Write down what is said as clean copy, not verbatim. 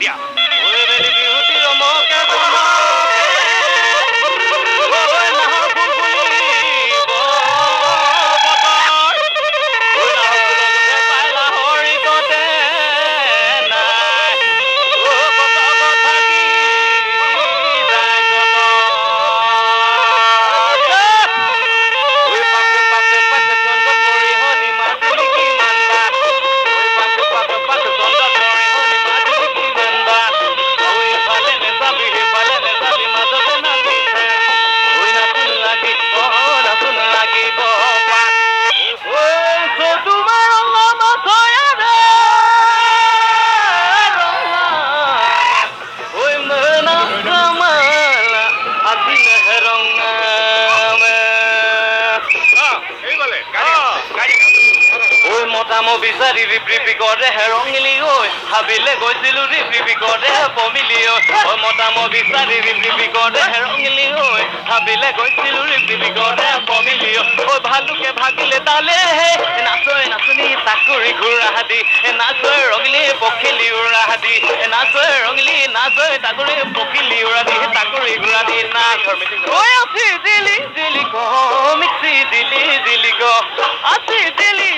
দিয়া ঐ বেলি বিহুতি ৰমকে বনকে ঐ নাহৰ ফুল ফুলিব বতৰ ঐ নাহৰ ফুলৰ গোন্ধে পাইলা হৰিকতে নাই ঐ গছক থাকি যায় যত ঐ পাক চন্দ্ৰ পৰিহনি মাজুলী কিমান বাট ঐ পাক চন্দ্ৰ পৰিহনি মাজুলী কিমান বাট ঐ ইফালে নেচাবি সিফালে নেচাবি মাজতে নাচি থাক ঐ নাচোন লাগিব পাত ঐ তোমাৰ ৰঙা মাছৰে ঐ মনা কামালা আজিলে ৰঙামে এইবালে ঐ মতামো বিচাৰি ৰিপি কৰে হেৰঙিলি ঐ হাবিলে গৈছিলো ৰিপি কৰে পমিলি ঐ মতামো বিচাৰি ৰিপি কৰে হেৰঙিলি ঐ হাবিলে গৈছিলো ৰিপি কৰে পমিলি ঐ ভালুকে ভাগিলে তালে হে নাচৈ নাচনি চাকৰি ঘূৰা দি নাচৈ ৰঙিলি পখিলি উৰা দি নাচৈ ৰঙিলি নাচৈ তাকৰি পখিলি উৰা দি তাকৰি ঘূৰা দি নাচ ঐ আছে দিলি দিলি ক মিক্সি দিলি দিলি ক আছে দিলি